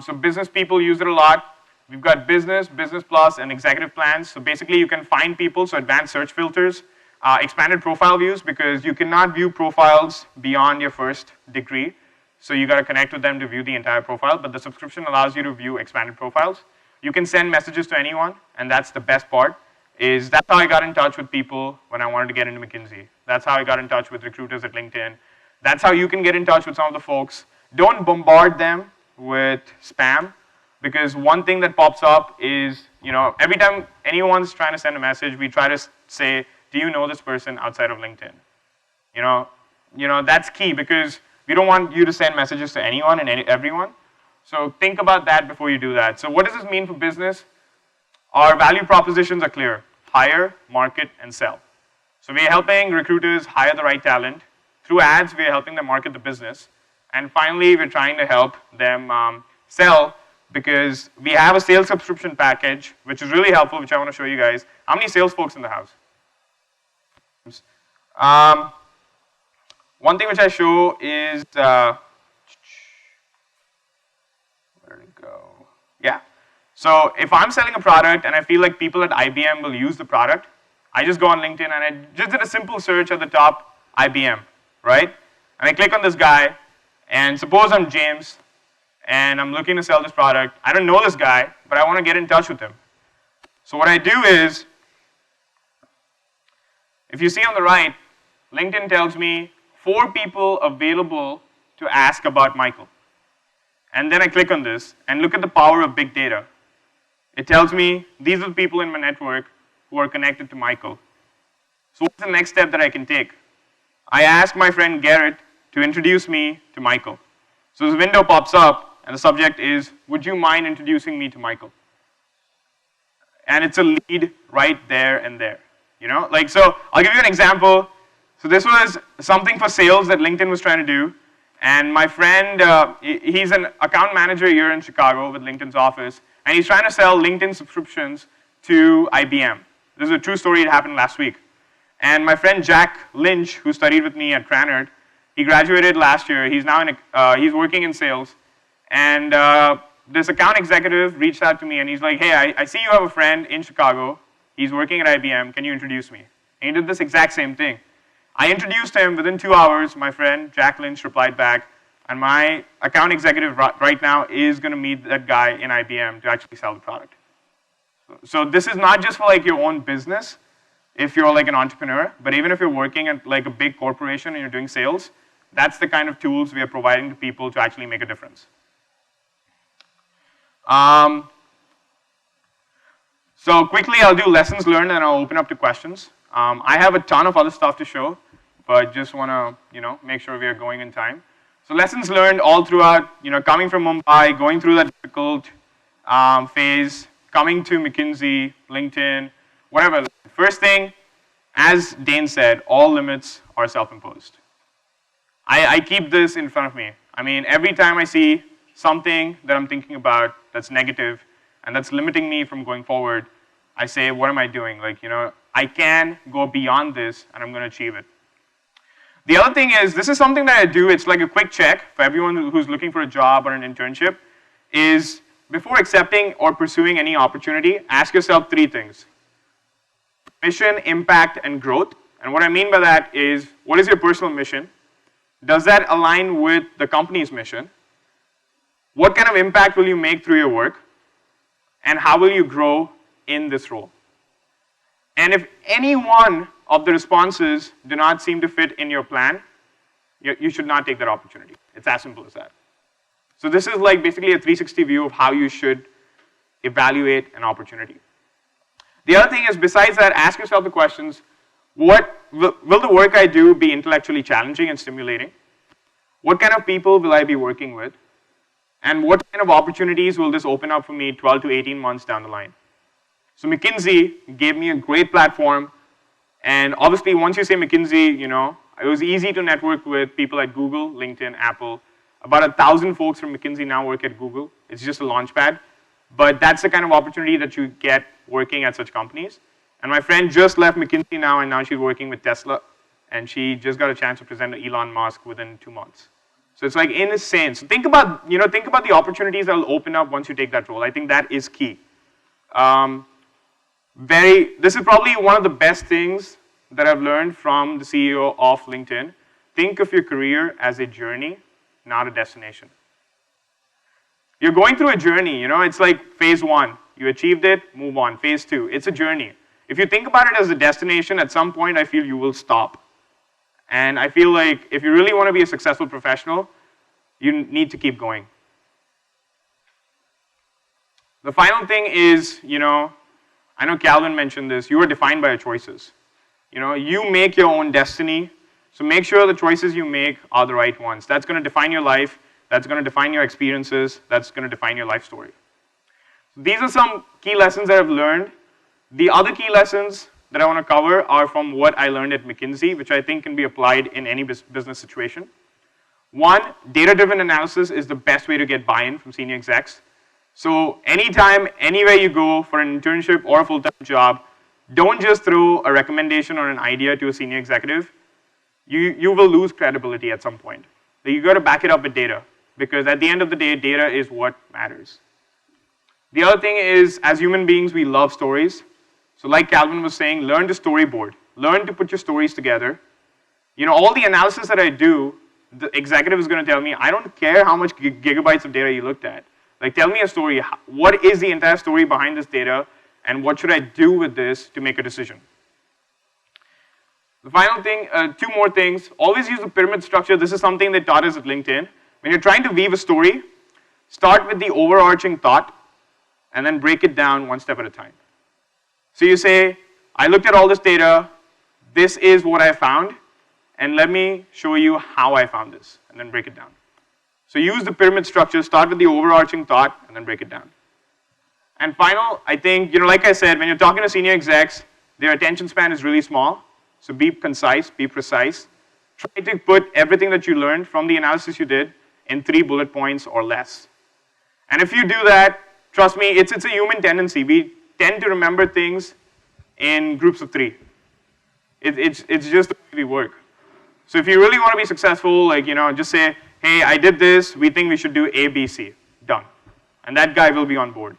So business people use it a lot. We've got business, business plus, and executive plans. So basically you can find people, so advanced search filters, expanded profile views, because you cannot view profiles beyond your first degree. So you got to connect with them to view the entire profile, but the subscription allows you to view expanded profiles. You can send messages to anyone, and that's the best part. That's how I got in touch with people when I wanted to get into McKinsey. That's how I got in touch with recruiters at LinkedIn. That's how you can get in touch with some of the folks. Don't bombard them with spam, because one thing that pops up is, every time anyone's trying to send a message, we try to say, do you know this person outside of LinkedIn? That's key, because we don't want you to send messages to anyone and everyone. So think about that before you do that. So what does this mean for business? Our value propositions are clear: hire, market, and sell. So we're helping recruiters hire the right talent. Through ads, we're helping them market the business. And finally, we're trying to help them sell because we have a sales subscription package, which is really helpful, which I want to show you guys. How many sales folks in the house? One thing which I show is, where did it go? Yeah. So if I'm selling a product and I feel like people at IBM will use the product, I just go on LinkedIn and I just did a simple search at the top, IBM, right? And I click on this guy, and suppose I'm James, and I'm looking to sell this product. I don't know this guy, but I want to get in touch with him. So what I do is, if you see on the right, LinkedIn tells me 4 people available to ask about Michael. And then I click on this and look at the power of big data. It tells me these are the people in my network who are connected to Michael. So what's the next step that I can take? I ask my friend Garrett to introduce me to Michael. So this window pops up and the subject is, would you mind introducing me to Michael? And it's a lead right there and there. You know, like, so I'll give you an example. So this was something for sales that LinkedIn was trying to do. And my friend, he's an account manager here in Chicago with LinkedIn's office. And he's trying to sell LinkedIn subscriptions to IBM. This is a true story. It happened last week. And my friend Jack Lynch, who studied with me at Cranard, he graduated last year. He's now he's working in sales. And this account executive reached out to me and he's like, hey, I see you have a friend in Chicago. He's working at IBM. Can you introduce me? And he did this exact same thing. I introduced him. Within 2 hours, my friend Jack Lynch replied back. And my account executive right now is going to meet that guy in IBM to actually sell the product. So this is not just for like your own business, if you're like an entrepreneur, but even if you're working at like a big corporation and you're doing sales, that's the kind of tools we are providing to people to actually make a difference. So quickly, I'll do lessons learned and I'll open up to questions. I have a ton of other stuff to show, but just want to make sure we are going in time. So lessons learned all throughout, coming from Mumbai, going through that difficult phase, coming to McKinsey, LinkedIn, whatever. First thing, as Dane said, all limits are self-imposed. I keep this in front of me. I mean, every time I see something that I'm thinking about that's negative and that's limiting me from going forward, I say, what am I doing? Like, I can go beyond this and I'm going to achieve it. The other thing is, this is something that I do, it's like a quick check for everyone who's looking for a job or an internship, is before accepting or pursuing any opportunity, ask yourself 3 things. Mission, impact, and growth. And what I mean by that is, what is your personal mission? Does that align with the company's mission? What kind of impact will you make through your work? And how will you grow in this role? And if any one of the responses do not seem to fit in your plan, you should not take that opportunity. It's as simple as that. So this is like basically a 360 view of how you should evaluate an opportunity. The other thing is, besides that, ask yourself the questions, what will the work I do be intellectually challenging and stimulating? What kind of people will I be working with? And what kind of opportunities will this open up for me 12 to 18 months down the line? So McKinsey gave me a great platform. And obviously, once you say McKinsey, it was easy to network with people at Google, LinkedIn, Apple. About 1,000 folks from McKinsey now work at Google. It's just a launch pad. But that's the kind of opportunity that you get working at such companies. And my friend just left McKinsey now, and now she's working with Tesla. And she just got a chance to present to Elon Musk within 2 months. So it's like insane. So think about the opportunities that will open up once you take that role. I think that is key. This is probably one of the best things that I've learned from the CEO of LinkedIn. Think of your career as a journey, not a destination. You're going through a journey, it's like phase 1. You achieved it, move on. Phase 2, it's a journey. If you think about it as a destination, at some point I feel you will stop. And I feel like if you really want to be a successful professional, you need to keep going. The final thing is, I know Calvin mentioned this, you are defined by your choices. You make your own destiny, so make sure the choices you make are the right ones. That's going to define your life, that's going to define your experiences, that's going to define your life story. So these are some key lessons that I've learned. The other key lessons that I want to cover are from what I learned at McKinsey, which I think can be applied in any business situation. One, data-driven analysis is the best way to get buy-in from senior execs. So anytime, anywhere you go for an internship or a full-time job, don't just throw a recommendation or an idea to a senior executive. You will lose credibility at some point. You got to back it up with data, because at the end of the day, data is what matters. The other thing is, as human beings, we love stories. So like Calvin was saying, learn to storyboard. Learn to put your stories together. You know, all the analysis that I do, the executive is going to tell me, I don't care how much gigabytes of data you looked at. Like, tell me a story. What is the entire story behind this data, and what should I do with this to make a decision? The final thing, two more things. Always use the pyramid structure. This is something they taught us at LinkedIn. When you're trying to weave a story, start with the overarching thought, and then break it down one step at a time. So you say, I looked at all this data, this is what I found, and let me show you how I found this, and then break it down. So use the pyramid structure, start with the overarching thought, and then break it down. And final, I think, like I said, when you're talking to senior execs, their attention span is really small. So be concise, be precise. Try to put everything that you learned from the analysis you did in 3 bullet points or less. And if you do that, trust me, it's a human tendency. We tend to remember things in groups of 3. It's just the way we work. So if you really want to be successful, just say, hey, I did this, we think we should do A, B, C. Done. And that guy will be on board.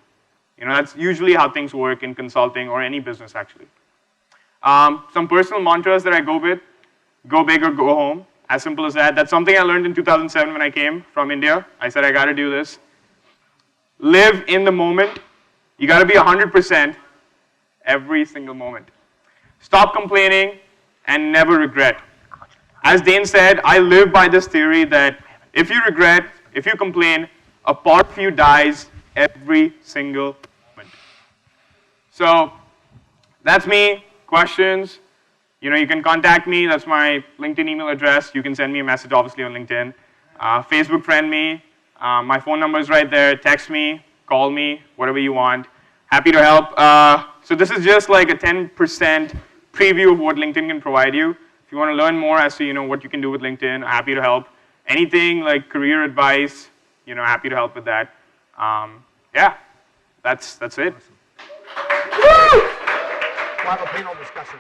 That's usually how things work in consulting or any business, actually. Some personal mantras that I go with: go big or go home. As simple as that. That's something I learned in 2007 when I came from India. I said, I got to do this. Live in the moment. You got to be 100% every single moment. Stop complaining and never regret. As Dane said, I live by this theory that if you regret, if you complain, a part of you dies every single moment. So that's me. Questions? You can contact me. That's my LinkedIn email address. You can send me a message, obviously, on LinkedIn. Facebook friend me. My phone number is right there. Text me, call me, whatever you want. Happy to help. So this is just like a 10% preview of what LinkedIn can provide you. If you want to learn more as to what you can do with LinkedIn, happy to help. Anything like career advice, happy to help with that. Yeah, that's it. We'll have a panel discussion.